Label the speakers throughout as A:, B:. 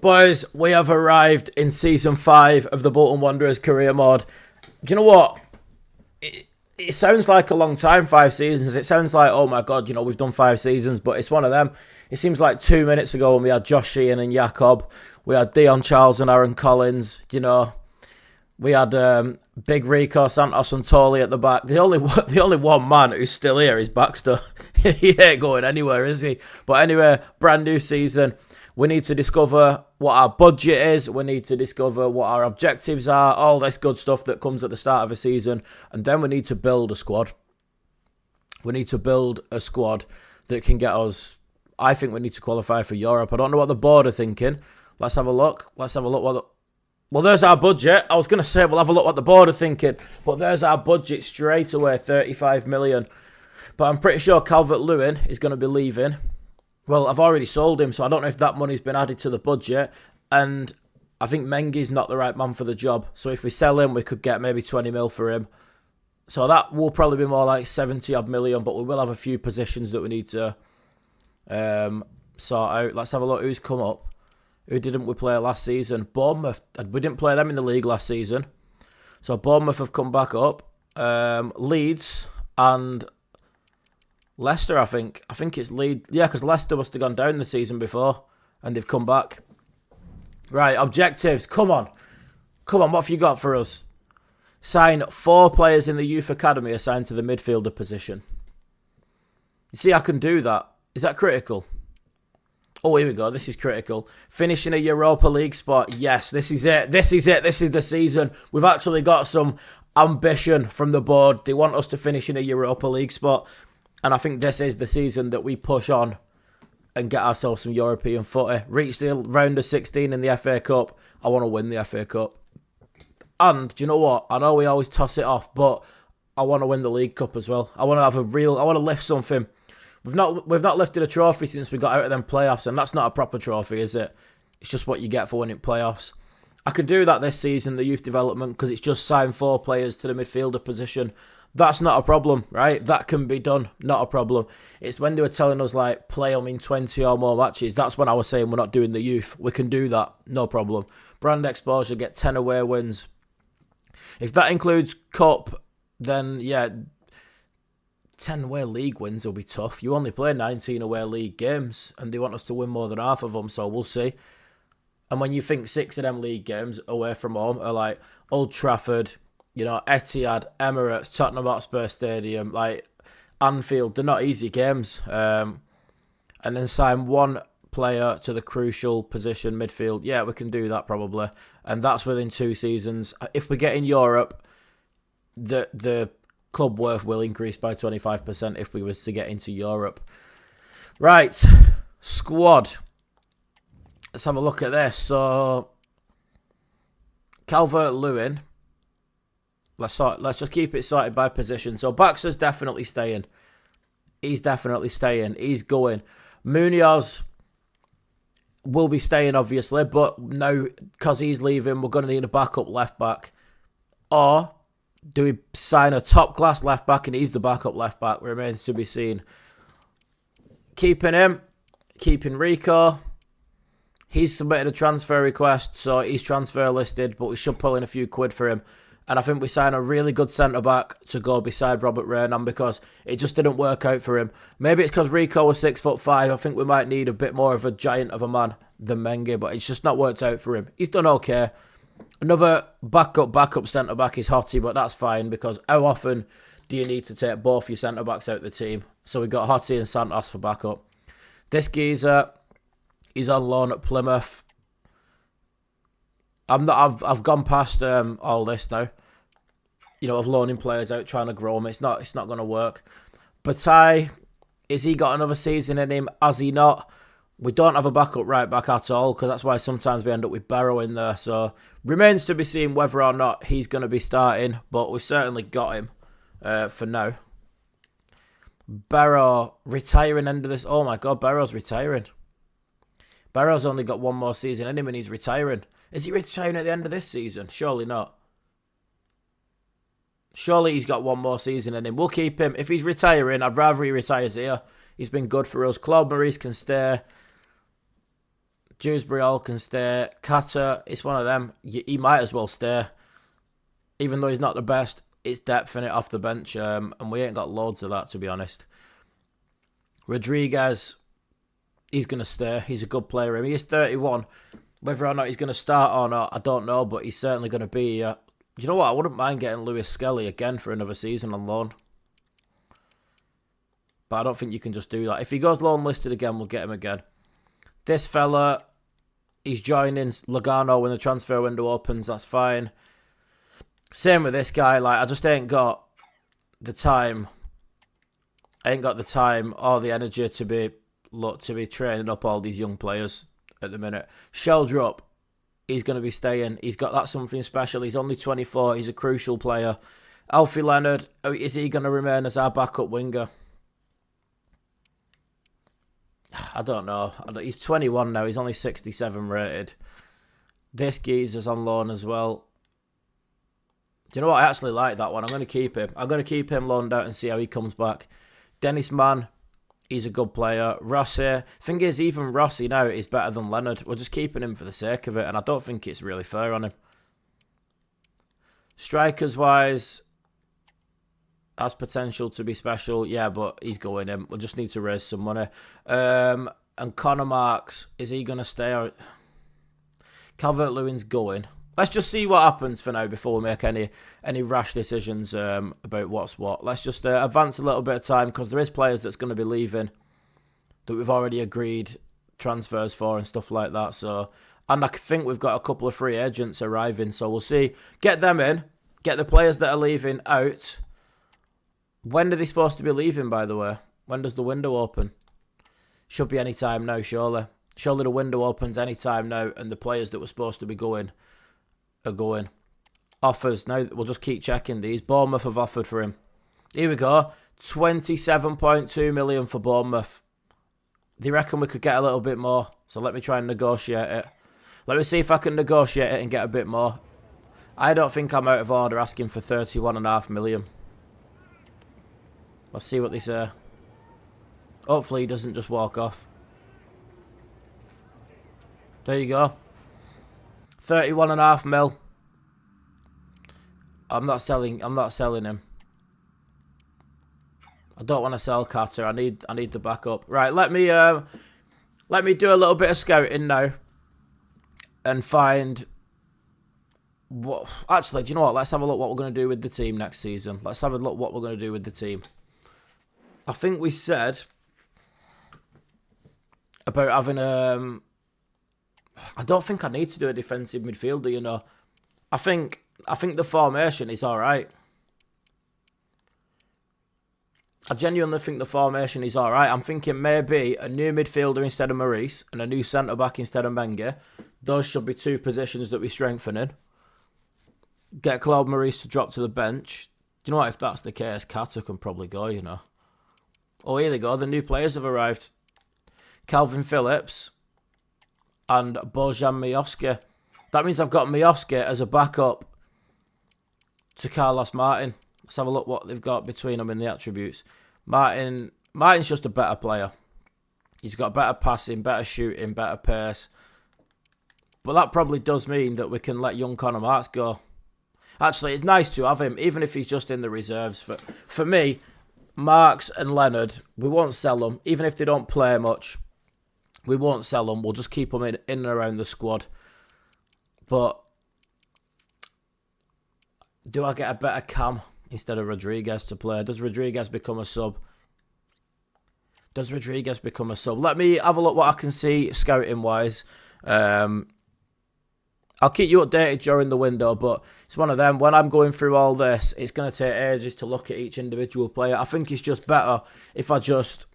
A: Boys, we have arrived in Season 5 of the Bolton Wanderers career mode. Do you know what? It sounds like a long time, 5 seasons. It sounds like, oh my God, we've done 5 seasons, but it's one of them. It seems like 2 minutes ago when we had Josh Sheehan and Jacob. We had Dion Charles and Aaron Collins, We had Big Rico, Santos and Toley at the back. The only one man who's still here is Baxter. He ain't going anywhere, is he? But anyway, brand new season. We need to discover what our budget is. We need to discover what our objectives are. All this good stuff that comes at the start of a season. And then we need to build a squad. We need to build a squad that can get us... I think we need to qualify for Europe. I don't know what the board are thinking. Let's have a look. Well, there's our budget. I was going to say we'll have a look what the board are thinking. But there's our budget straight away, 35 million. But I'm pretty sure Calvert-Lewin is going to be leaving. Well, I've already sold him, so I don't know if that money's been added to the budget. And I think Mengi's not the right man for the job. So if we sell him, we could get maybe 20 mil for him. So that will probably be more like 70 odd million, but we will have a few positions that we need to sort out. Let's have a look who's come up. Who didn't we play last season? Bournemouth. We didn't play them in the league last season. So Bournemouth have come back up. Leeds and... Leicester, I think. I think it's Leeds. Yeah, because Leicester must have gone down the season before. And they've come back. Right, objectives. Come on. What have you got for us? Sign 4 players in the youth academy assigned to the midfielder position. You see, I can do that. Is that critical? Oh, here we go. This is critical. Finishing a Europa League spot. Yes, this is it. This is the season. We've actually got some ambition from the board. They want us to finish in a Europa League spot. And I think this is the season that we push on and get ourselves some European footy. Reach the round of 16 in the FA Cup. I want to win the FA Cup. And, do you know what? I know we always toss it off, but I want to win the League Cup as well. I want to lift something. We've not lifted a trophy since we got out of them playoffs, and that's not a proper trophy, is it? It's just what you get for winning playoffs. I can do that this season, the youth development, because it's just signed 4 players to the midfielder position. That's not a problem, right? That can be done. Not a problem. It's when they were telling us, play them in 20 or more matches. That's when I was saying we're not doing the youth. We can do that. No problem. Brand exposure, get 10 away wins. If that includes Cup, then, 10 away league wins will be tough. You only play 19 away league games, and they want us to win more than half of them, so we'll see. And when you think 6 of them league games away from home are like Old Trafford... Etihad, Emirates, Tottenham Hotspur Stadium, Anfield, they're not easy games. And then sign 1 player to the crucial position, midfield. Yeah, we can do that probably. And that's within 2 seasons. If we get in Europe, the club worth will increase by 25% if we was to get into Europe. Right, squad. Let's have a look at this. So, Calvert-Lewin... Let's just keep it sorted by position. So Baxter's definitely staying. He's definitely staying. He's going. Munoz will be staying, obviously, but now, because he's leaving, we're going to need a backup left back. Or do we sign a top-class left back and he's the backup left back? Remains to be seen. Keeping him. Keeping Rico. He's submitted a transfer request, so he's transfer listed, but we should pull in a few quid for him. And I think we sign a really good centre-back to go beside Robert Renan because it just didn't work out for him. Maybe it's because Rico was 6'5". I think we might need a bit more of a giant of a man than Mengi, but it's just not worked out for him. He's done okay. Another backup centre-back is Hottie, but that's fine because how often do you need to take both your centre-backs out of the team? So we got Hottie and Santos for backup. This geezer, he's on loan at Plymouth. I've gone past all this now. Of loaning players out, trying to grow them. It's not going to work. Batai, is he got another season in him? Has he not? We don't have a backup right back at all, because that's why sometimes we end up with Barrow in there. So, remains to be seen whether or not he's going to be starting, but we've certainly got him for now. Barrow retiring end of this. Oh my God, Barrow's retiring. Barrow's only got 1 more season in him and he's retiring. Is he retiring at the end of this season? Surely not. Surely he's got 1 more season in him. We'll keep him. If he's retiring, I'd rather he retires here. He's been good for us. Claude Maurice can stay. Dewsbury all can stay. Carter, it's one of them. He might as well stay. Even though he's not the best, it's depth in it off the bench. And we ain't got loads of that, to be honest. Rodriguez, he's going to stay. He's a good player. He is 31. Whether or not he's going to start or not, I don't know. But he's certainly going to be... you know what? I wouldn't mind getting Lewis Skelly again for another season on loan. But I don't think you can just do that. If he goes loan listed again, we'll get him again. This fella, he's joining Lugano when the transfer window opens. That's fine. Same with this guy. Like, I just ain't got the time. I ain't got the time or the energy to be training up all these young players at the minute. Sheldrup, he's going to be staying. He's got that something special. He's only 24. He's a crucial player. Alfie Leonard, is he going to remain as our backup winger? I don't know. He's 21 now. He's only 67 rated. This geezer's on loan as well. Do you know what? I actually like that one. I'm going to keep him. I'm going to keep him loaned out and see how he comes back. Dennis Mann, he's a good player. Rossi. Thing is, even Rossi now is better than Leonard. We're just keeping him for the sake of it, and I don't think it's really fair on him. Strikers-wise, has potential to be special. Yeah, but he's going in. We'll just need to raise some money. And Connor Marks, is he going to stay out? Calvert-Lewin's going. Let's just see what happens for now before we make any rash decisions about what's what. Let's just advance a little bit of time because there is players that's going to be leaving that we've already agreed transfers for and stuff like that. So, and I think we've got a couple of free agents arriving. So we'll see. Get them in. Get the players that are leaving out. When are they supposed to be leaving, by the way? When does the window open? Should be any time now, surely. Surely the window opens any time now, and the players that were supposed to be going are going. Offers. Now, we'll just keep checking these. Bournemouth have offered for him. Here we go. 27.2 million for Bournemouth. They reckon we could get a little bit more, so let me try and negotiate it. Let me see if I can negotiate it and get a bit more. I don't think I'm out of order asking for 31.5 million. Let's see what they say. Hopefully he doesn't just walk off. There you go. 31.5 mil. I'm not selling him. I don't want to sell Carter. I need the backup. Right, let me do a little bit of scouting now. And find what actually, do you know what? Let's have a look what we're going to do with the team next season. Let's have a look what we're going to do with the team. I think we said about having I don't think I need to do a defensive midfielder, you know. I think the formation is alright. I genuinely think the formation is alright. I'm thinking maybe a new midfielder instead of Maurice and a new centre-back instead of Menge. Those should be two positions that we're strengthening. Get Claude Maurice to drop to the bench. Do you know what? If that's the case, Carter can probably go, you know. Oh, here they go. The new players have arrived. Calvin Phillips and Bojan Miovski. That means I've got Miovski as a backup to Carlos Martin. Let's have a look what they've got between them in the attributes. Martin's just a better player. He's got better passing, better shooting, better pace. But that probably does mean that we can let young Connor Marks go. Actually, it's nice to have him, even if he's just in the reserves. For me, Marks and Leonard, we won't sell them. Even if they don't play much, we won't sell them. We'll just keep them in and around the squad. But do I get a better Cam instead of Rodriguez to play? Does Rodriguez become a sub? Let me have a look what I can see scouting-wise. I'll keep you updated during the window, but it's one of them. When I'm going through all this, it's going to take ages to look at each individual player. I think it's just better if I just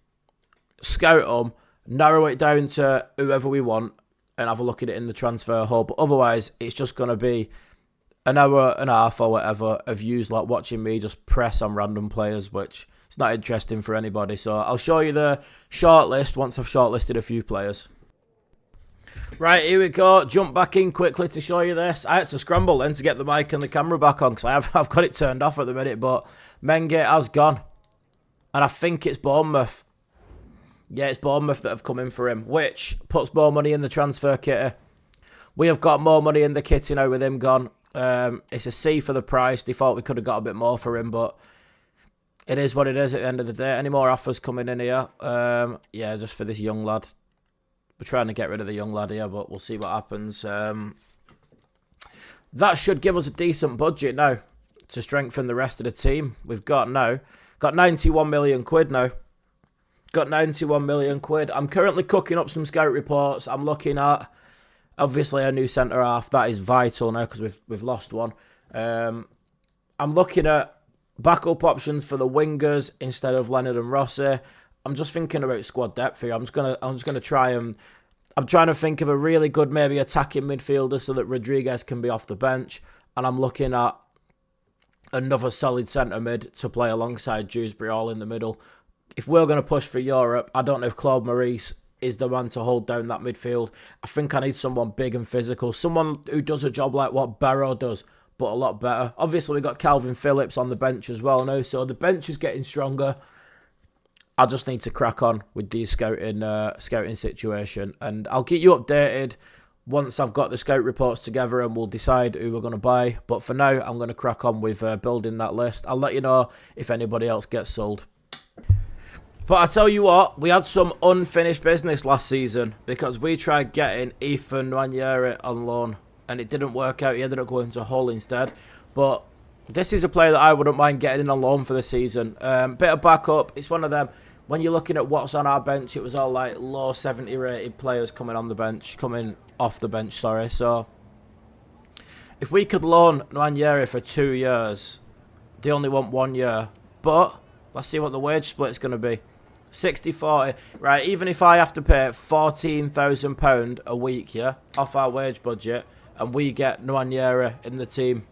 A: scout them, narrow it down to whoever we want, and have a look at it in the transfer hub. Otherwise, it's just going to be an hour and a half or whatever of views like watching me just press on random players, which is not interesting for anybody. So I'll show you the shortlist once I've shortlisted a few players. Right, here we go. Jump back in quickly to show you this. I had to scramble then to get the mic and the camera back on because I've got it turned off at the minute, but Menge has gone. And I think it's Bournemouth. Yeah, it's Bournemouth that have come in for him, which puts more money in the transfer kitty. We have got more money in the kitty now with him gone. It's a C for the price. They thought we could have got a bit more for him, but it is what it is at the end of the day. Any more offers coming in here? Yeah, just for this young lad. We're trying to get rid of the young lad here, but we'll see what happens. That should give us a decent budget now to strengthen the rest of the team. We've got 91 million quid now. Got 91 million quid. I'm currently cooking up some scout reports. I'm looking at, obviously, a new centre half. That is vital now because we've lost one. I'm looking at backup options for the wingers instead of Leonard and Rossi. I'm just thinking about squad depth here. I'm just gonna try and I'm trying to think of a really good maybe attacking midfielder so that Rodriguez can be off the bench. And I'm looking at another solid centre mid to play alongside Dewsbury all in the middle. If we're going to push for Europe, I don't know if Claude Maurice is the man to hold down that midfield. I think I need someone big and physical. Someone who does a job like what Barrow does, but a lot better. Obviously, we've got Calvin Phillips on the bench as well now, so the bench is getting stronger. I just need to crack on with the scouting situation, and I'll keep you updated once I've got the scout reports together and we'll decide who we're going to buy. But for now, I'm going to crack on with building that list. I'll let you know if anybody else gets sold. But I tell you what, we had some unfinished business last season because we tried getting Ethan Nwaneri on loan and it didn't work out. He ended up going to Hull instead. But this is a player that I wouldn't mind getting in on loan for the season. Bit of backup. It's one of them. When you're looking at what's on our bench, it was all like low 70 rated players coming off the bench, sorry. So if we could loan Nwaneri for 2 years, they only want 1 year. But let's see what the wage split's going to be. 60-40. Right, even if I have to pay £14,000 a week, yeah, off our wage budget, and we get Nwaneri in the team.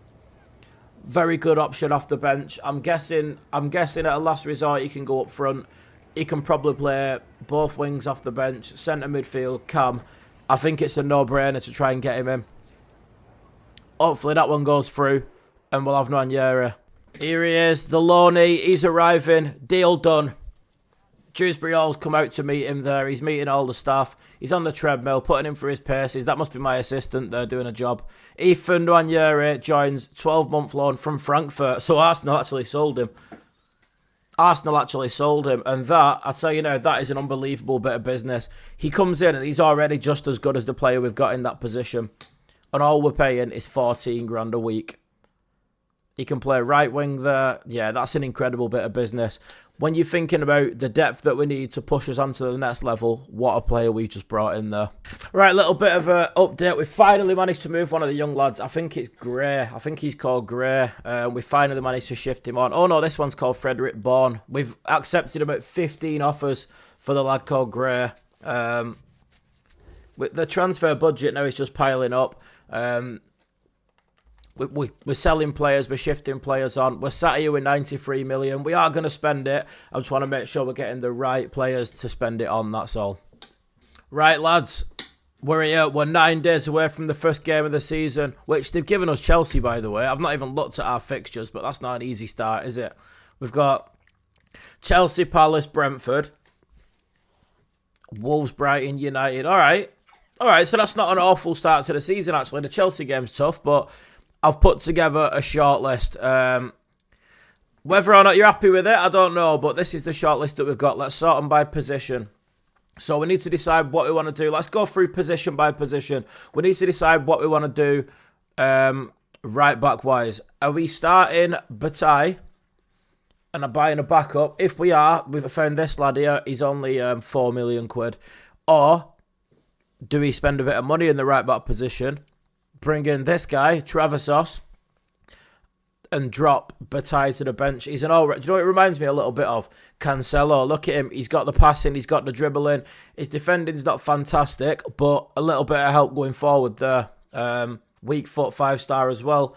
A: Very good option off the bench. I'm guessing at a last resort he can go up front. He can probably play both wings off the bench, centre midfield, cam. I think it's a no-brainer to try and get him in. Hopefully that one goes through and we'll have Nwaneri. Here he is, the loanee. He's arriving. Deal done. Dewsbury Hall's come out to meet him there. He's meeting all the staff. He's on the treadmill, putting him for his paces. That must be my assistant there doing a job. Ethan Nwaneri joins 12-month loan from Frankfurt. So Arsenal actually sold him. And that, I tell you now, that is an unbelievable bit of business. He comes in and he's already just as good as the player we've got in that position. And all we're paying is 14 grand a week. He can play right wing there. Yeah, that's an incredible bit of business. When you're thinking about the depth that we need to push us onto the next level, what a player we just brought in there. Right, little bit of an update. We finally managed to move one of the young lads. I think it's Gray. I think he's called Gray. We finally managed to shift him on. Oh, no, this one's called Frederick Bourne. We've accepted about 15 offers for the lad called Gray. With the transfer budget now is just piling up. We're selling players, we're shifting players on. We're sat here with 93 million. We are going to spend it. I just want to make sure we're getting the right players to spend it on, that's all. Right, lads. We're here. We're 9 days away from the first game of the season, which they've given us Chelsea, by the way. I've not even looked at our fixtures, but that's not an easy start, is it? We've got Chelsea, Palace, Brentford, Wolves, Brighton, United. All right, so that's not an awful start to the season, actually. The Chelsea game's tough, but I've put together a shortlist. Whether or not you're happy with it, I don't know. But this is the shortlist that we've got. Let's sort them by position. So we need to decide what we want to do. Let's go through position by position. We need to decide what we want to do right back wise. Are we starting Bataille and are buying a backup? If we are, we've found this lad here. He's only 4 million quid. Or do we spend a bit of money in the right back position? Bring in this guy, Traversos, and drop Bataille to the bench. He's an all-round. Do you know what it reminds me a little bit of? Cancelo. Look at him. He's got the passing. He's got the dribbling. His defending's not fantastic, but a little bit of help going forward there. Weak foot, 5-star as well.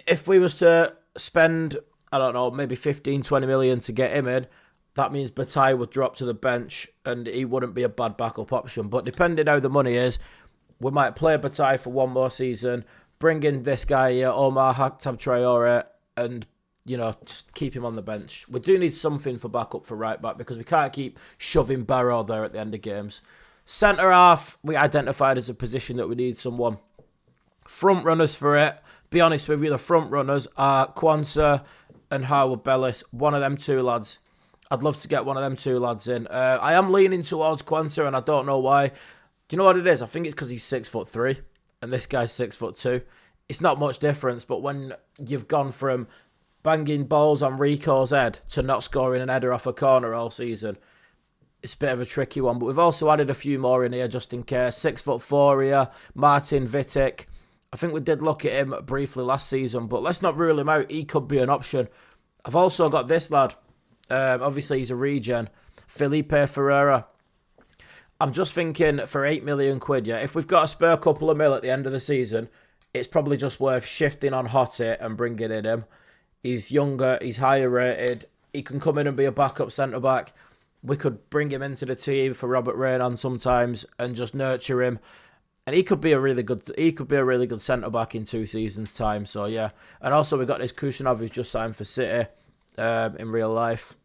A: If we was to spend, I don't know, maybe 15, 20 million to get him in, that means Bataille would drop to the bench and he wouldn't be a bad backup option. But depending how the money is, we might play Bataille for one more season, bring in this guy here, Omar Hakhtam Traore, and just keep him on the bench. We do need something for backup for right back because we can't keep shoving Barrow there at the end of games. Centre half, we identified as a position that we need someone. Front runners for it, be honest with you, the front runners are Kwanzaa and Harwood Bellis. One of them two lads. I'd love to get one of them two lads in. I am leaning towards Kwanzaa and I don't know why. Do you know what it is? I think it's because he's 6'3" and this guy's 6'2". It's not much difference, but when you've gone from banging balls on Rico's head to not scoring an header off a corner all season, it's a bit of a tricky one. But we've also added a few more in here just in case. 6'4" here, Martin Vitic. I think we did look at him briefly last season, but let's not rule him out. He could be an option. I've also got this lad. Obviously, he's a regen. Felipe Ferreira. I'm just thinking for 8 million quid, yeah, if we've got a spare couple of mil at the end of the season, it's probably just worth shifting on Hottie and bringing in him. He's younger, he's higher rated. He can come in and be a backup centre-back. We could bring him into the team for Robert Reynan sometimes and just nurture him. And he could be a really good centre-back in 2 seasons' time. So, yeah. And also, we've got this Kusanov who's just signed for City in real life.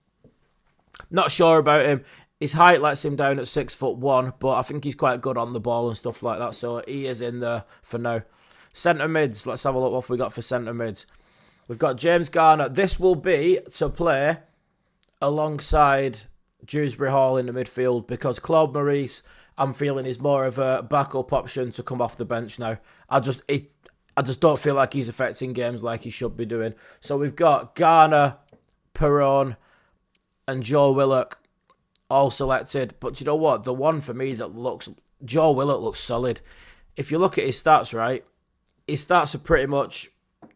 A: Not sure about him. His height lets him down at 6'1", but I think he's quite good on the ball and stuff like that. So, he is in there for now. Centre mids. Let's have a look what we got for centre mids. We've got James Garner. This will be to play alongside Dewsbury Hall in the midfield because Claude Maurice, I'm feeling, is more of a backup option to come off the bench now. I just don't feel like he's affecting games like he should be doing. So we've got Garner, Perron, and Joe Willock all selected. But you know what? The one for me that Joe Willock looks solid. If you look at his stats, right? His stats are pretty much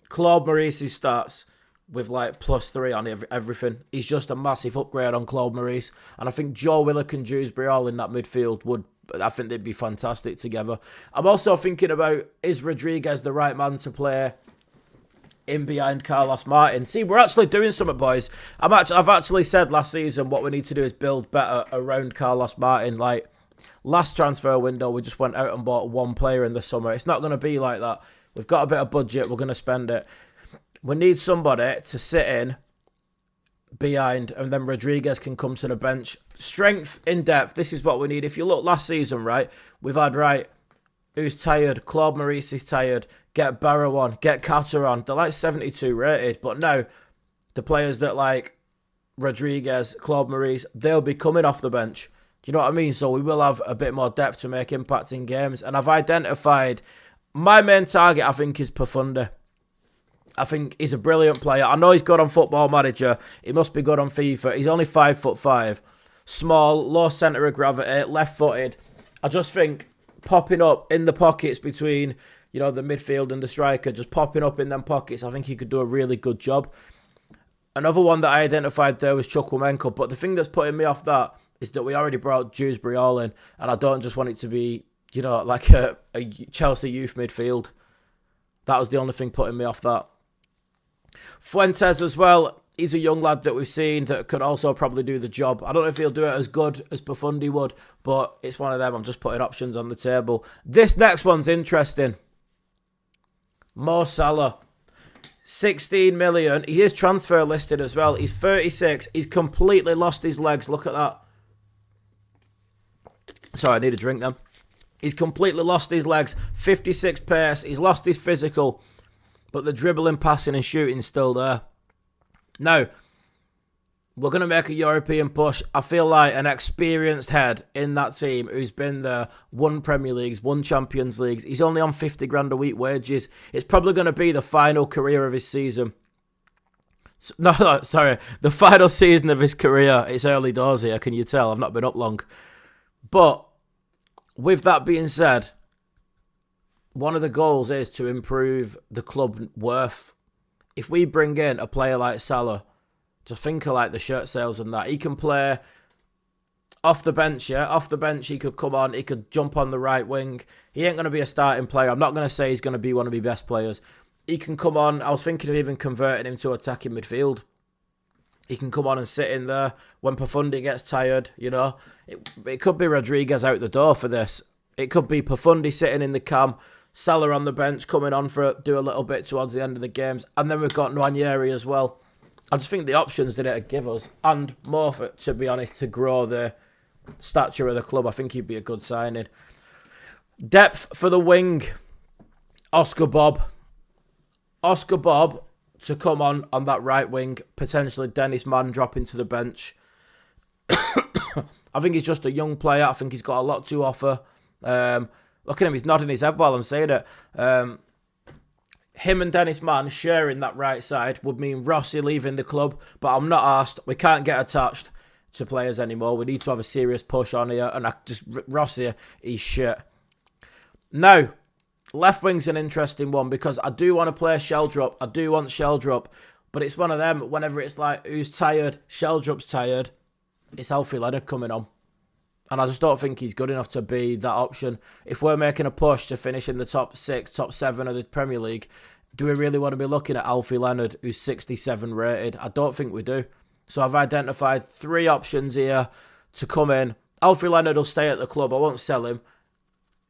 A: Claude Maurice's stats with like +3 on everything. He's just a massive upgrade on Claude Maurice. And I think Joe Willock and Dewsbury all in that midfield I think they'd be fantastic together. I'm also thinking about, is Rodriguez the right man to play in behind Carlos Martin? See, we're actually doing something, boys. I've actually said last season what we need to do is build better around Carlos Martin. Like, last transfer window, we just went out and bought one player in the summer. It's not going to be like that. We've got a bit of budget. We're going to spend it. We need somebody to sit in behind, and then Rodriguez can come to the bench. Strength in depth. This is what we need. If you look last season, right, we've had, right, who's tired? Claude Maurice is tired. Get Barrow on. Get Carter on. They're like 72 rated. But now, the players that like Rodriguez, Claude Maurice, they'll be coming off the bench. Do you know what I mean? So we will have a bit more depth to make impact in games. And I've identified my main target, I think, is Pafundi. I think he's a brilliant player. I know he's good on Football Manager. He must be good on FIFA. He's only 5'5", small, low centre of gravity, left-footed. I just think popping up in the pockets between, the midfield and the striker, just popping up in them pockets, I think he could do a really good job. Another one that I identified there was Chukwuemeka, but the thing that's putting me off that is that we already brought Dewsbury all in, and I don't just want it to be, like a Chelsea youth midfield. That was the only thing putting me off that. Fuentes as well. He's a young lad that we've seen that could also probably do the job. I don't know if he'll do it as good as Pafundi would, but it's one of them. I'm just putting options on the table. This next one's interesting. Mo Salah. 16 million. He is transfer listed as well. He's 36. He's completely lost his legs. Look at that. Sorry, I need a drink then. He's completely lost his legs. 56 pace. He's lost his physical. But the dribbling, passing and shooting is still there. Now, we're going to make a European push. I feel like an experienced head in that team who's been there, won Premier Leagues, won Champions Leagues. He's only on 50 grand a week wages. It's probably going to be the final career of his season. No, sorry. The final season of his career. It's early doors here, can you tell? I've not been up long. But with that being said, one of the goals is to improve the club worth. If we bring in a player like Salah, just think of like the shirt sales and that. He can play off the bench, yeah? Off the bench, he could come on. He could jump on the right wing. He ain't going to be a starting player. I'm not going to say he's going to be one of the best players. He can come on. I was thinking of even converting him to attacking midfield. He can come on and sit in there when Pafundi gets tired, It could be Rodriguez out the door for this. It could be Pafundi sitting in the cam, Salah on the bench, coming on do a little bit towards the end of the games. And then we've got Nwaneri as well. I just think the options that it'd give us, and more, to be honest, to grow the stature of the club, I think he'd be a good signing. Depth for the wing, Oscar Bob. Oscar Bob to come on that right wing, potentially Dennis Mann dropping to the bench. I think he's just a young player. I think he's got a lot to offer. Look at him, he's nodding his head while I'm saying it. Him and Dennis Mann sharing that right side would mean Rossi leaving the club, but I'm not asked. We can't get attached to players anymore. We need to have a serious push on here, and Rossi, he's shit. Now, left wing's an interesting one because I do want to play Sheldrop. I do want Sheldrop, but it's one of them. Whenever it's like, who's tired? Sheldrop's tired. It's Alfie Leonard coming on. And I just don't think he's good enough to be that option. If we're making a push to finish in the top 6, top 7 of the Premier League, do we really want to be looking at Alfie Leonard, who's 67 rated? I don't think we do. So I've identified 3 options here to come in. Alfie Leonard will stay at the club. I won't sell him.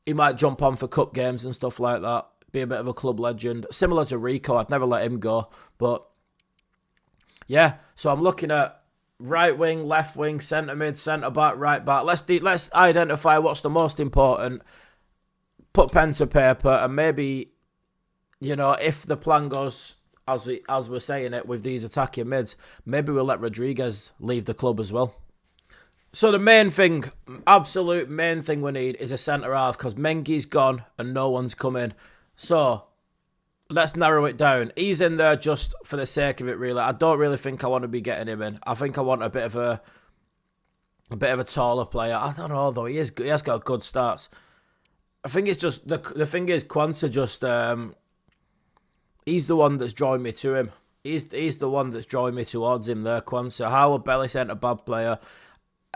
A: He might jump on for cup games and stuff like that. Be a bit of a club legend. Similar to Rico. I'd never let him go. But yeah, so I'm looking at right wing, left wing, centre mid, centre back, right back. Let's identify what's the most important. Put pen to paper, and maybe, you know, if the plan goes as we're saying it with these attacking mids, maybe we'll let Rodriguez leave the club as well. So the main thing, absolute main thing we need is a centre half because Mengi's gone and no one's come in. So let's narrow it down. He's in there just for the sake of it, really. I don't really think I want to be getting him in. I think I want a bit of a taller player. I don't know though. He has got good stats. I think it's just the thing is Kwanzaa just he's the one that's drawing me to him. He's the one that's drawing me towards him there, Kwanzaa. Howard Bellis ain't a bad player.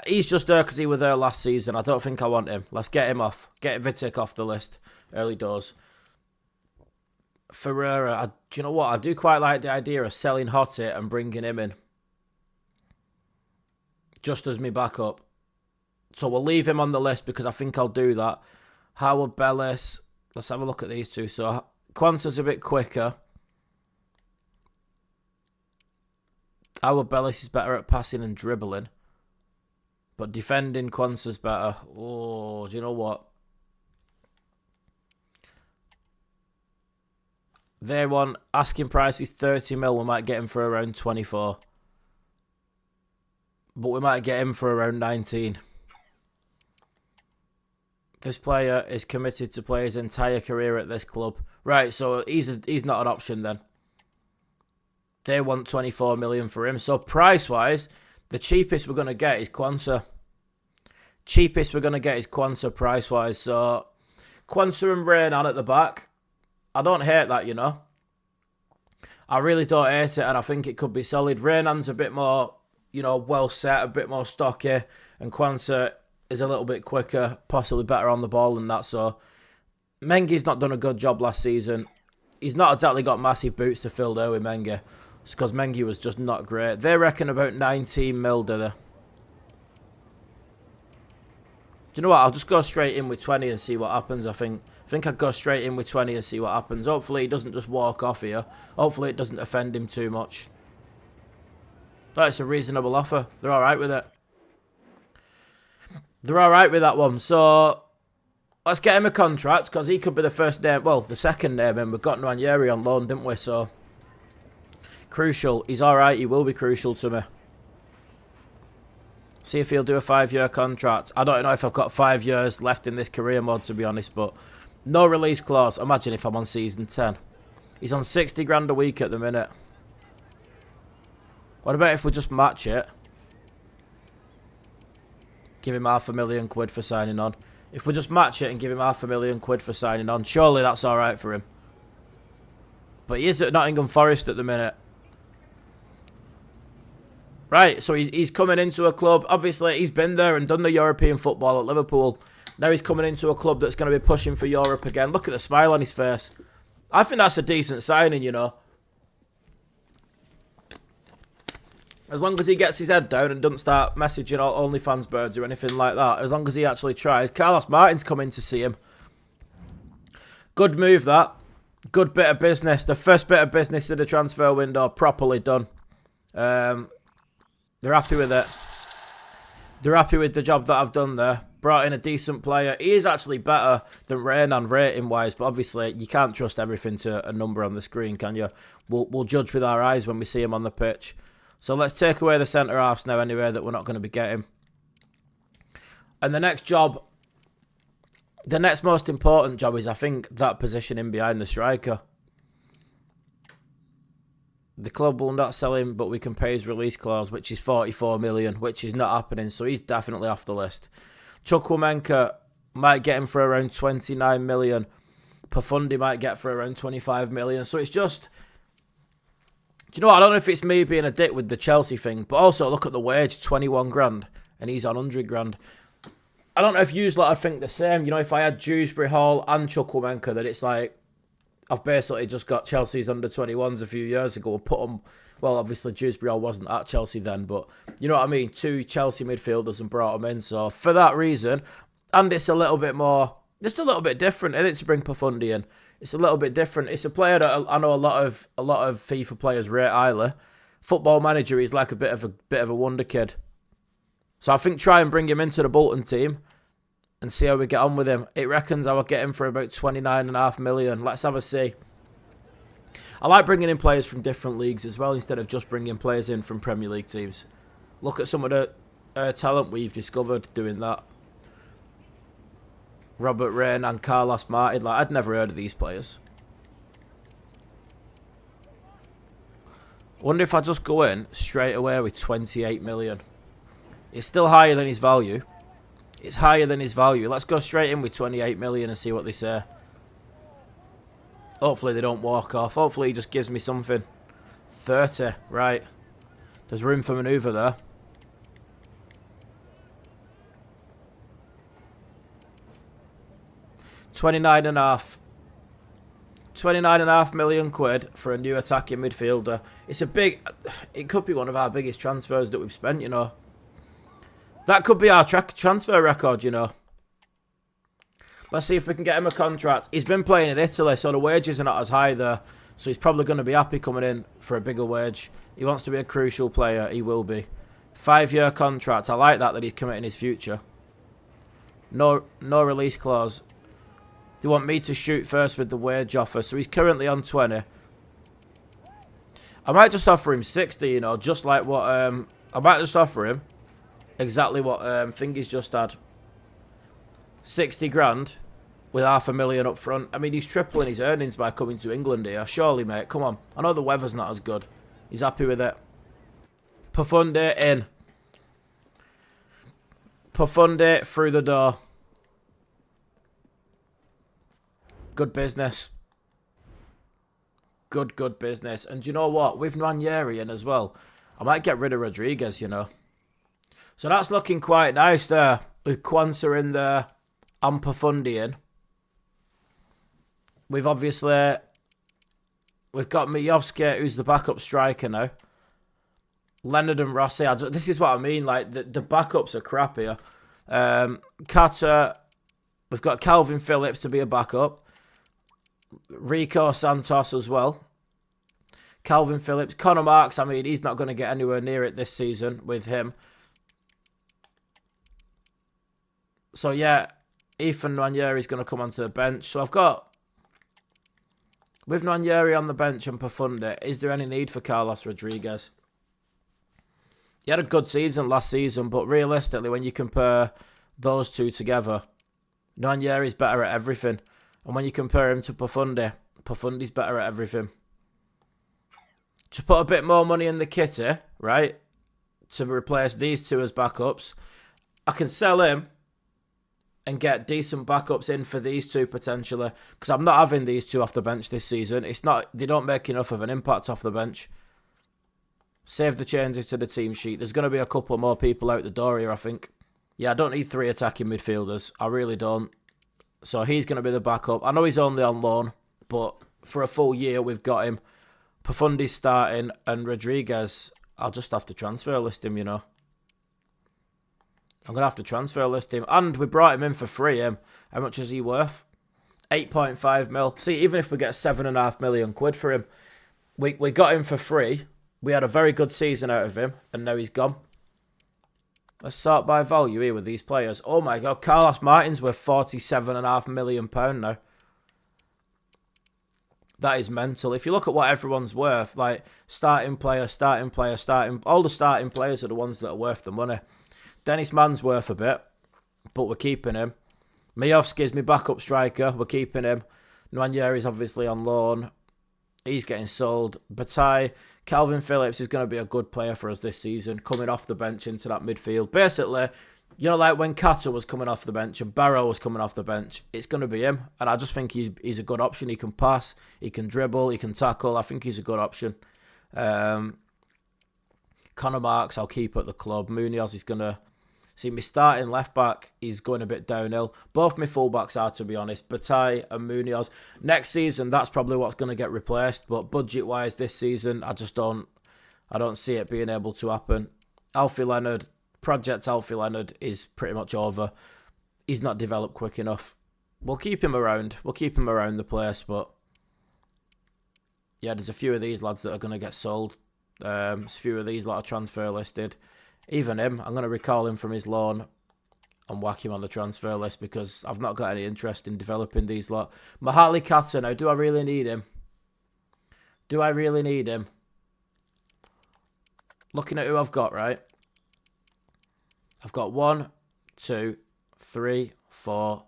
A: He's just there because he was there last season. I don't think I want him. Let's get him off. Get Vitek off the list. Early doors. Ferreira, do you know what? I do quite like the idea of selling Hottie and bringing him in. Just as me backup. So we'll leave him on the list because I think I'll do that. Howard Bellis. Let's have a look at these two. So Kwanzaa's a bit quicker. Howard Bellis is better at passing and dribbling. But defending, Kwanzaa's better. Oh, do you know what? They want asking price is 30 mil. We might get him for around 24. But we might get him for around 19. This player is committed to play his entire career at this club. Right, so he's not an option then. They want 24 million for him. So price-wise, the cheapest we're going to get is Kwanzaa. Cheapest we're going to get is Kwanzaa price-wise. So Kwanzaa and Reynan at the back. I don't hate that, you know. I really don't hate it, and I think it could be solid. Reynan's a bit more, you know, well set, a bit more stocky, and Kwanzaa is a little bit quicker, possibly better on the ball than that. So Mengi's not done a good job last season. He's not exactly got massive boots to fill there with Mengi. It's because Mengi was just not great. They reckon about 19 mil, do they? Do you know what? I'll just go straight in with 20 and see what happens, I think. I think I'd go straight in with 20 and see what happens. Hopefully he doesn't just walk off here. Hopefully it doesn't offend him too much. That's a reasonable offer. They're alright with it. They're alright with that one. So let's get him a contract because he could be the first name. Well, the second name. And we got Nwaneri on loan, didn't we? So crucial. He's alright. He will be crucial to me. See if he'll do a 5-year contract. I don't know if I've got 5 years left in this career mode, to be honest, but no release clause. Imagine if I'm on season 10. He's on 60 grand a week at the minute. What about if we just match it? Give him £500,000 for signing on. If we just match it and give him £500,000 for signing on, surely that's alright for him. But he is at Nottingham Forest at the minute. Right, so he's coming into a club. Obviously, he's been there and done the European football at Liverpool. Now he's coming into a club that's going to be pushing for Europe again. Look at the smile on his face. I think that's a decent signing, you know. As long as he gets his head down and doesn't start messaging all OnlyFans birds or anything like that. As long as he actually tries. Carlos Martin's coming to see him. Good move, that. Good bit of business. The first bit of business in the transfer window properly done. They're happy with it. They're happy with the job that I've done there. Brought in a decent player. He is actually better than Reynan rating-wise, but obviously you can't trust everything to a number on the screen, can you? We'll judge with our eyes when we see him on the pitch. So let's take away the centre-halves now anyway that we're not going to be getting. And the next job, the next most important job is, I think, that position in behind the striker. The club will not sell him, but we can pay his release clause, which is 44 million, which is not happening. So he's definitely off the list. Chukwuemeka might get him for around 29 million. Profundi might get for around 25 million. So it's just, do you know what? I don't know if it's me being a dick with the Chelsea thing, but also look at the wage, 21 grand, and he's on 100 grand. I don't know if you lot would think the same. You know, if I had Dewsbury Hall and Chukwuemeka, that it's like, I've basically just got Chelsea's under-21s a few years ago and put them... Well, obviously, Dewsbury Hall wasn't at Chelsea then, but you know what I mean? 2 Chelsea midfielders and brought them in. So, for that reason, and it's a little bit more... Just a little bit different, isn't it, to bring Profundi in? It's a little bit different. It's a player that I know a lot of FIFA players rate highly. Football Manager, he's like a bit of a wonder kid. So, I think try and bring him into the Bolton team and see how we get on with him. It reckons I will get him for about 29.5 million. Let's have a see. I like bringing in players from different leagues as well, instead of just bringing players in from Premier League teams. Look at some of the talent we've discovered doing that. Robert Rain and Carlos Martin. Like, I'd never heard of these players. Wonder if I just go in straight away with 28 million. It's still higher than his value. It's higher than his value. Let's go straight in with 28 million and see what they say. Hopefully they don't walk off. Hopefully he just gives me something. 30. Right. There's room for manoeuvre there. £29.5 million for a new attacking midfielder. It's a big... It could be one of our biggest transfers that we've spent, you know. That could be our transfer record, you know. Let's see if we can get him a contract. He's been playing in Italy, so the wages are not as high there. So he's probably going to be happy coming in for a bigger wage. He wants to be a crucial player. He will be. 5-year contract. I like that he's committing his future. No release clause. They want me to shoot first with the wage offer. So he's currently on 20. I might just offer him 60, you know, just like what... I might just offer him exactly what Thingy's just had. 60 grand with $500,000 up front. I mean, he's tripling his earnings by coming to England here. Surely, mate. Come on. I know the weather's not as good. He's happy with it. Profundi in. Profundi through the door. Good business. Good business. And do you know what? With Nwaneri in as well, I might get rid of Rodriguez, you know. So that's looking quite nice there. With Kwanzaa in there and Profundi in. We've got Mijovski, who's the backup striker now. Leonard and Rossi. This is what I mean. Like, the backups are crap here. Kata. We've got Calvin Phillips to be a backup. Rico Santos as well. Calvin Phillips. Conor Marks, I mean, he's not going to get anywhere near it this season with him. So, yeah, Ethan Nwaneri is going to come onto the bench. So, I've got, with Nwaneri on the bench and Profundi, is there any need for Carlos Rodriguez? He had a good season last season, but realistically, when you compare those two together, Nwaneri's better at everything. And when you compare him to Profundi, Profundi's better at everything. To put a bit more money in the kitty, right, to replace these two as backups, I can sell him and get decent backups in for these two potentially, because I'm not having these two off the bench this season. They don't make enough of an impact off the bench. Save the changes to the team sheet. There's going to be a couple more people out the door here, I think. Yeah, I don't need 3 attacking midfielders. I really don't. So he's going to be the backup. I know he's only on loan, but for a full year we've got him. Profundi's starting, and Rodriguez, I'll just have to transfer list him, you know. I'm going to have to transfer list him. And we brought him in for free. How much is he worth? 8.5 mil. See, even if we get £7.5 million for him, we got him for free. We had a very good season out of him, and now he's gone. Let's sort by value here with these players. Oh my God, Carlos Martin's worth £47.5 million now. That is mental. If you look at what everyone's worth, like starting player, all the starting players are the ones that are worth the money. Dennis Mann's worth a bit, but we're keeping him. Miovski's my backup striker. We're keeping him. Nwaneri's obviously on loan. He's getting sold. Bataille, Calvin Phillips is going to be a good player for us this season, coming off the bench into that midfield. Basically, you know, like when Kata was coming off the bench and Barrow was coming off the bench, it's going to be him. And I just think he's a good option. He can pass, he can dribble, he can tackle. I think he's a good option. Connor Marks, I'll keep at the club. Munoz is going to... See, my starting left-back is going a bit downhill. Both my full-backs are, to be honest. Bataille and Munoz. Next season, that's probably what's going to get replaced. But budget-wise, this season, I don't see it being able to happen. Project Alfie Leonard is pretty much over. He's not developed quick enough. We'll keep him around. We'll keep him around the place, but... Yeah, there's a few of these lads that are going to get sold. There's a few of these lot are transfer listed. Even him, I'm going to recall him from his loan and whack him on the transfer list because I've not got any interest in developing these lot. Mahatli Kata, now, do I really need him? Do I really need him? Looking at who I've got, right? I've got 1, 2, 3, 4,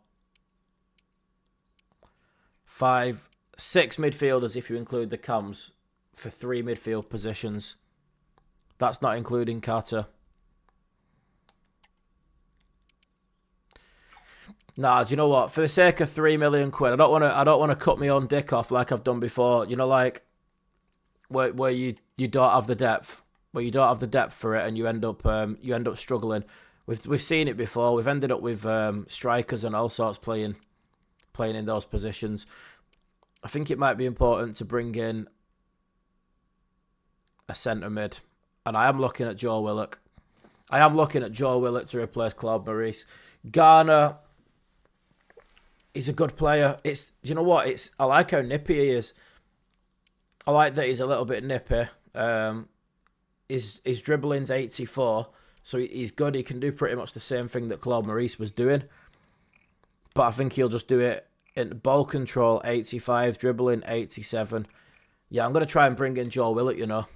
A: 5, 6 midfielders if you include the cams for 3 midfield positions. That's not including Kata. Nah, do you know what? For the sake of £3 million, I don't want to cut my own dick off like I've done before. You know, like where you don't have the depth, for it, and you end up struggling. We've seen it before. We've ended up with strikers and all sorts playing in those positions. I think it might be important to bring in a centre mid, and I am looking at Joe Willock. To replace Claude Maurice. Garner. He's a good player. You know what? I like how nippy he is. I like that he's a little bit nippy. His dribbling's 84, so he's good. He can do pretty much the same thing that Claude Maurice was doing. But I think he'll just do it in ball control 85, dribbling 87. Yeah, I'm going to try and bring in Joe Willock, you know.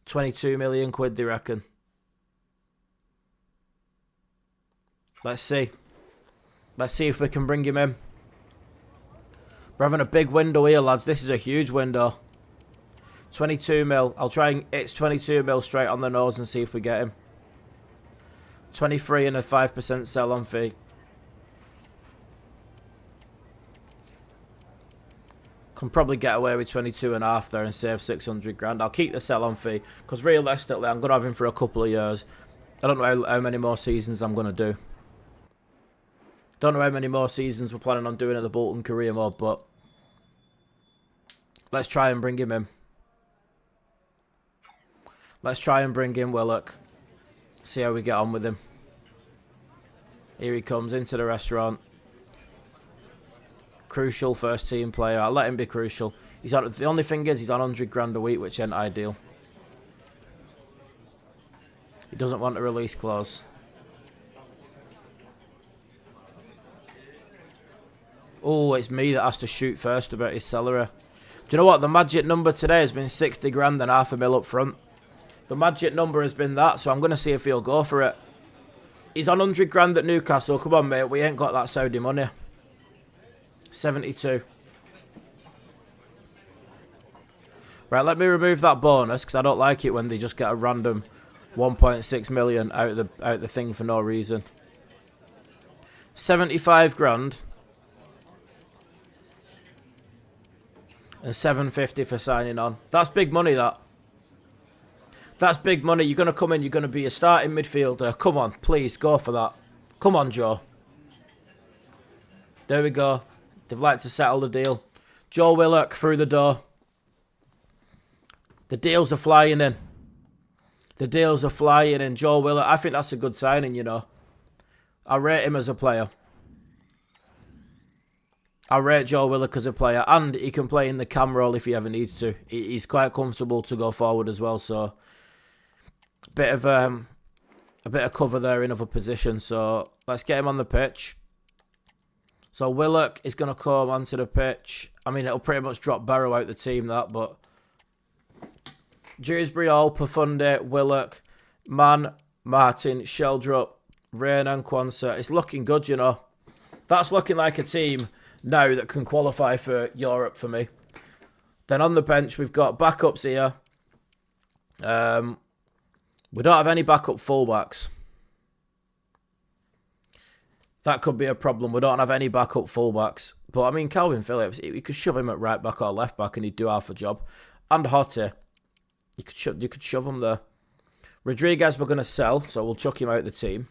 A: 22 million quid, they reckon. Let's see. Let's see if we can bring him in. We're having a big window here, lads. This is a huge window. 22 mil. I'll try and... It's 22 mil straight on the nose and see if we get him. 23 and a 5% sell-on fee. Can probably get away with 22.5 there and save 600 grand. I'll keep the sell-on fee because realistically, I'm going to have him for a couple of years. I don't know how many more seasons I'm going to do. Don't know how many more seasons we're planning on doing at the Bolton career mode, but let's try and bring him in. Let's try and bring in Willock. See how we get on with him. Here he comes into the restaurant. Crucial first team player. I'll let him be crucial. The only thing is he's on 100 grand a week, which ain't ideal. He doesn't want a release clause. Oh, it's me that has to shoot first about his salary. Do you know what? The magic number today has been 60 grand and £500,000 up front. The magic number has been that, so I'm going to see if he'll go for it. He's on 100 grand at Newcastle. Come on, mate. We ain't got that Saudi money. 72. Right, let me remove that bonus because I don't like it when they just get a random 1.6 million out of the thing for no reason. 75 grand. And 750 for signing on. That's big money, that. That's big money. You're going to come in, you're going to be a starting midfielder. Come on, please, go for that. Come on, Joe. There we go. They'd like to settle the deal. Joe Willock through the door. The deals are flying in. The deals are flying in. Joe Willock, I think that's a good signing, you know. I rate him as a player. I rate Joe Willock as a player, and he can play in the cam role if he ever needs to. He's quite comfortable to go forward as well, so a bit of cover there in other positions. So let's get him on the pitch. So Willock is going to come onto the pitch. I mean, it'll pretty much drop Barrow out the team, that, but Dewsbury, Hall, Profunde, Willock, Mann, Martin, Sheldrup, Rain and Kwanzaa. It's looking good, you know. That's looking like a team now that can qualify for Europe for me. Then on the bench, we've got backups here. We don't have any backup fullbacks. That could be a problem. We don't have any backup fullbacks. But, I mean, Calvin Phillips, you could shove him at right back or left back and he'd do half a job. And Hotte, you could shove him there. Rodriguez we're going to sell, so we'll chuck him out the team.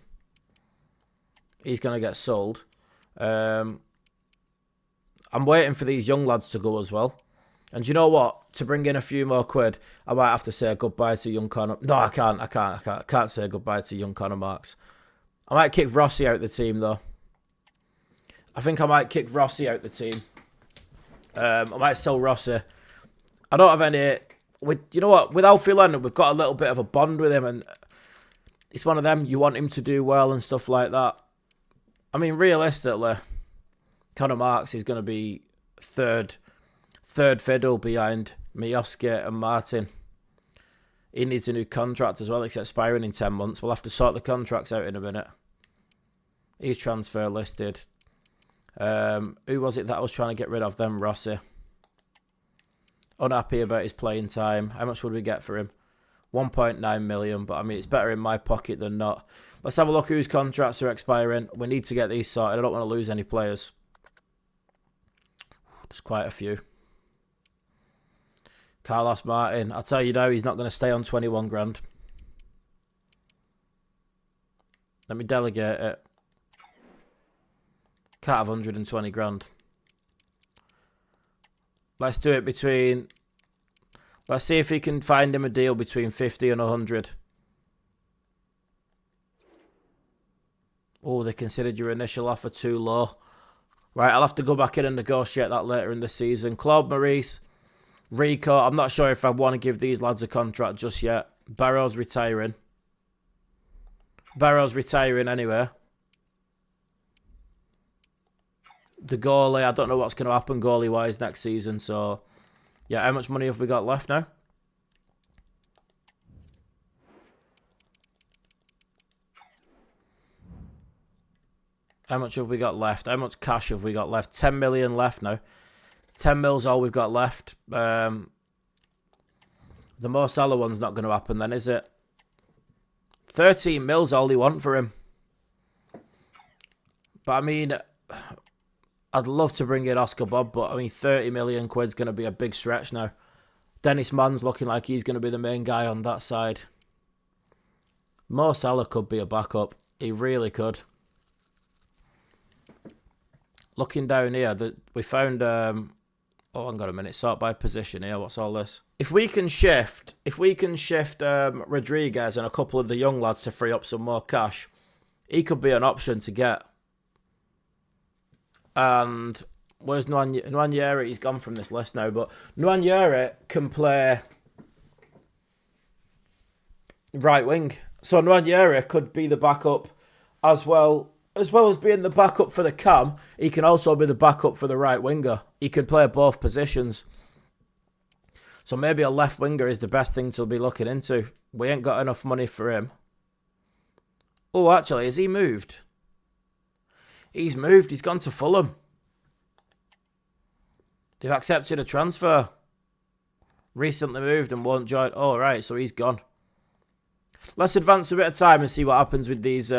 A: He's going to get sold. I'm waiting for these young lads to go as well. And you know what? To bring in a few more quid, I might have to say goodbye to young Connor. No, I can't say goodbye to young Connor Marks. I might kick Rossi out the team, though. I think I might kick Rossi out the team. I might sell Rossi. I don't have any... You know what? With Alfie Leonard, we've got a little bit of a bond with him. And it's one of them, you want him to do well and stuff like that. I mean, realistically, Connor Marks is going to be third fiddle behind Miovski and Martin. He needs a new contract as well. It's expiring in 10 months. We'll have to sort the contracts out in a minute. He's transfer listed. Who was it that I was trying to get rid of? Them, Rossi. Unhappy about his playing time. How much would we get for him? 1.9 million. But I mean, it's better in my pocket than not. Let's have a look whose contracts are expiring. We need to get these sorted. I don't want to lose any players. There's quite a few. Carlos Martin. I'll tell you now, he's not going to stay on 21 grand. Let me delegate it. Can't have 120 grand. Let's do it between... Let's see if he can find him a deal between 50 and 100. Oh, they considered your initial offer too low. Right, I'll have to go back in and negotiate that later in the season. Claude Maurice, Rico. I'm not sure if I want to give these lads a contract just yet. Barrow's retiring. Barrow's retiring anyway. The goalie, I don't know what's going to happen goalie-wise next season. So, yeah, how much money have we got left now? How much have we got left? How much cash have we got left? 10 million left now. 10 mil's all we've got left. The Mo Salah one's not going to happen then, is it? 13 mil's all they want for him. But I mean, I'd love to bring in Oscar Bob, but I mean, 30 million quid's going to be a big stretch now. Dennis Mann's looking like he's going to be the main guy on that side. Mo Salah could be a backup. He really could. Looking down here, we found... oh, hang on a minute. Sort by position here. What's all this? If we can shift Rodriguez and a couple of the young lads to free up some more cash, he could be an option to get. And where's Nwaneri? He's gone from this list now, but Nwaneri can play right wing. So Nwaneri could be the backup as well as being the backup for the cam. He can also be the backup for the right winger. He can play both positions. So maybe a left winger is the best thing to be looking into. We ain't got enough money for him. Oh, actually, has he moved? He's moved. He's gone to Fulham. They've accepted a transfer. Recently moved and won't join. Oh, right. So he's gone. Let's advance a bit of time and see what happens with these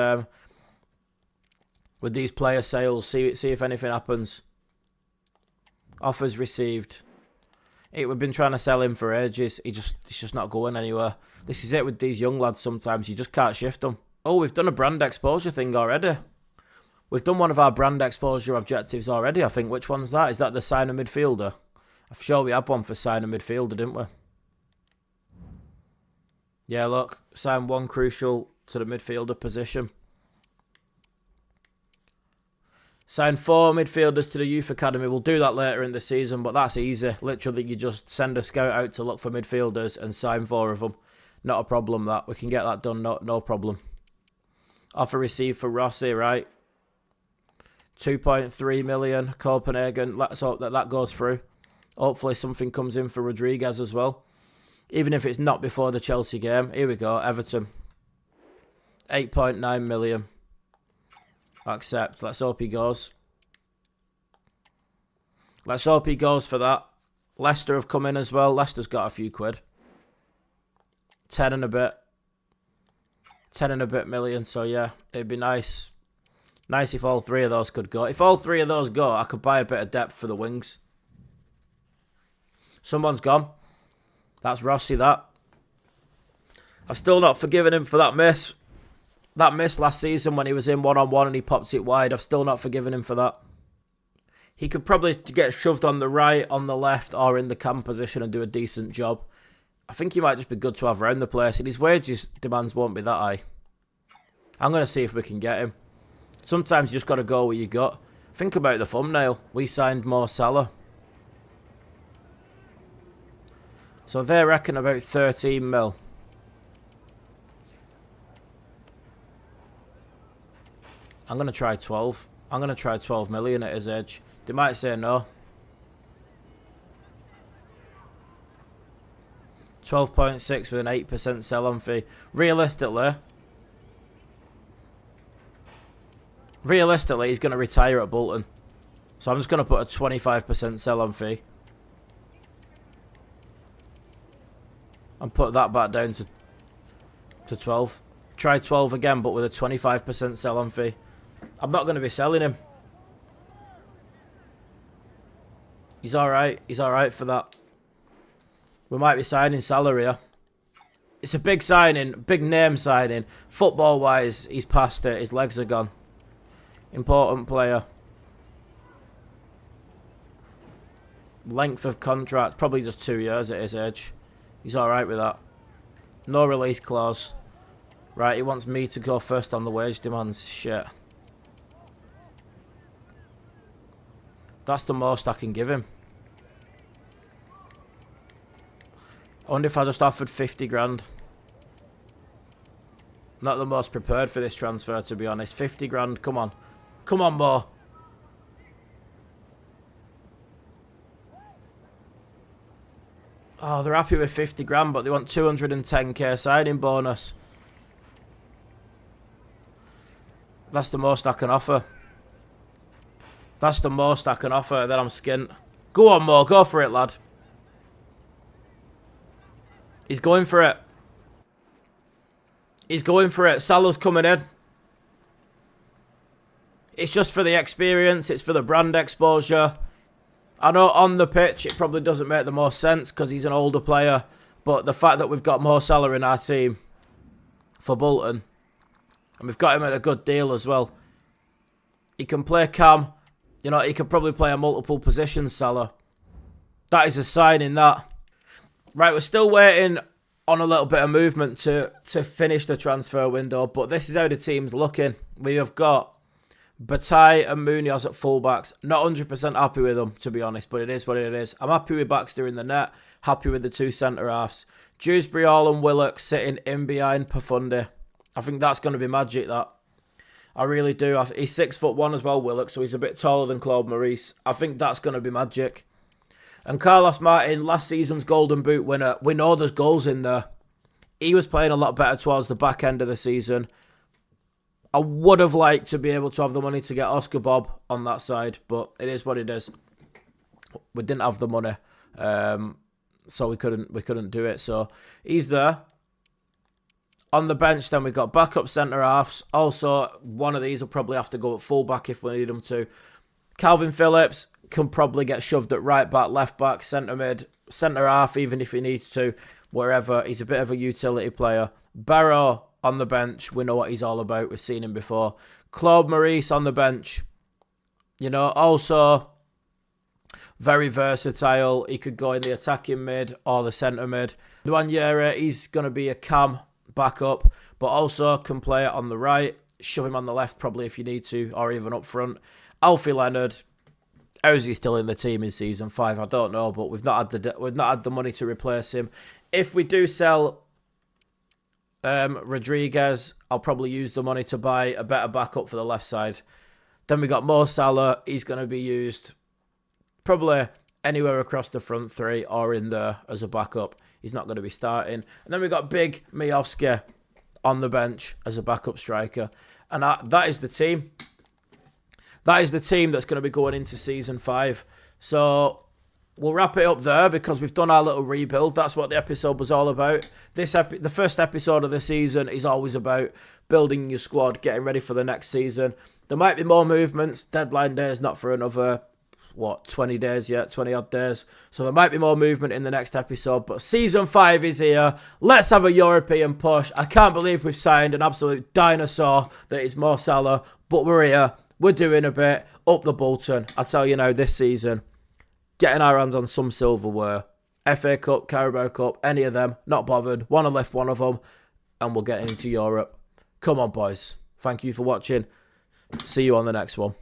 A: player sales. See if anything happens. Offers received. We've been trying to sell him for ages. He's just not going anywhere. This is it with these young lads sometimes. You just can't shift them. Oh, we've done a brand exposure thing already. We've done one of our brand exposure objectives already, I think. Which one's that? Is that the sign a midfielder? I'm sure we had one for sign a midfielder, didn't we? Yeah, look. Sign one crucial to the midfielder position. Sign 4 midfielders to the youth academy. We'll do that later in the season, but that's easy. Literally, you just send a scout out to look for midfielders and sign 4 of them. Not a problem, that. We can get that done, no problem. Offer received for Rossi, right? 2.3 million, Copenhagen. Let's hope that goes through. Hopefully something comes in for Rodriguez as well. Even if it's not before the Chelsea game. Here we go, Everton. 8.9 million. Accept. Let's hope he goes. Let's hope he goes for that. Leicester have come in as well. Leicester's got a few quid. 10 and a bit. 10 and a bit million. So yeah, it'd be nice. Nice if all 3 of those could go. If all 3 of those go, I could buy a bit of depth for the wings. Someone's gone. That's Rossi, that. I've still not forgiven him for that miss. That miss last season when he was in one-on-one and he popped it wide. I've still not forgiven him for that. He could probably get shoved on the right, on the left, or in the cam position and do a decent job. I think he might just be good to have around the place. And his wages demands won't be that high. I'm going to see if we can get him. Sometimes you just got to go where you got. Think about the thumbnail. We signed Mo Salah. So they reckon about 13 mil. I'm going to try 12. I'm going to try 12 million at his age. They might say no. 12.6 with an 8% sell-on fee. Realistically, he's going to retire at Bolton. So I'm just going to put a 25% sell-on fee. And put that back down to 12. Try 12 again, but with a 25% sell-on fee. I'm not going to be selling him. He's alright. He's alright for that. We might be signing Salah here. It's a big signing. Big name signing. Football-wise, he's past it. His legs are gone. Important player. Length of contract. Probably just 2 years at his age. He's alright with that. No release clause. Right, he wants me to go first on the wage demands. Shit. That's the most I can give him. I wonder if I just offered 50 grand. Not the most prepared for this transfer, to be honest. 50 grand, come on. Come on, Mo. Oh, they're happy with 50 grand, but they want 210k signing bonus. That's the most I can offer. That's the most I can offer, then I'm skint. Go on, Mo, go for it, lad. He's going for it. He's going for it. Salah's coming in. It's just for the experience. It's for the brand exposure. I know on the pitch it probably doesn't make the most sense because he's an older player. But the fact that we've got Mo Salah in our team for Bolton, and we've got him at a good deal as well. He can play cam. You know, he could probably play a multiple positions, Salah. That is a sign in that. Right, we're still waiting on a little bit of movement to finish the transfer window, but this is how the team's looking. We have got Bataille and Munoz at fullbacks. Not 100% happy with them, to be honest, but it is what it is. I'm happy with Baxter in the net, happy with the 2 centre-halves. Dewsbury Hall and Willock sitting in behind Profundi. I think that's going to be magic, that. I really do. He's 6'1" as well, Willock, so he's a bit taller than Claude Maurice. I think that's going to be magic. And Carlos Martin, last season's Golden Boot winner, we know there's goals in there. He was playing a lot better towards the back end of the season. I would have liked to be able to have the money to get Oscar Bob on that side, but it is what it is. We didn't have the money, so we couldn't do it. So he's there. On the bench, then we've got backup centre-halves. Also, one of these will probably have to go at full-back if we need them to. Calvin Phillips can probably get shoved at right-back, left-back, centre-mid, centre-half, even if he needs to, wherever. He's a bit of a utility player. Barrow on the bench. We know what he's all about. We've seen him before. Claude Maurice on the bench. You know, also very versatile. He could go in the attacking mid or the centre-mid. Duanyere, he's going to be a cam backup, but also can play it on the right, shove him on the left probably if you need to, or even up front. Alfie Leonard, how's he still in the team in season 5? I don't know, but we've not had the money to replace him. If we do sell Rodriguez, I'll probably use the money to buy a better backup for the left side. Then we got Mo Salah. He's going to be used probably anywhere across the front three or in there as a backup. He's not going to be starting. And then we got Big Miovski on the bench as a backup striker. And that is the team. That is the team that's going to be going into season 5. So we'll wrap it up there because we've done our little rebuild. That's what the episode was all about. The first episode of the season is always about building your squad, getting ready for the next season. There might be more movements. Deadline day is not for another, 20 days yet, 20 odd days. So there might be more movement in the next episode. But season 5 is here. Let's have a European push. I can't believe we've signed an absolute dinosaur that is Mo Salah. But we're here. We're doing a bit up the Bolton. I tell you now, this season, getting our hands on some silverware. FA Cup, Carabao Cup, any of them, not bothered. Want to lift one of them, and we'll get into Europe. Come on, boys. Thank you for watching. See you on the next one.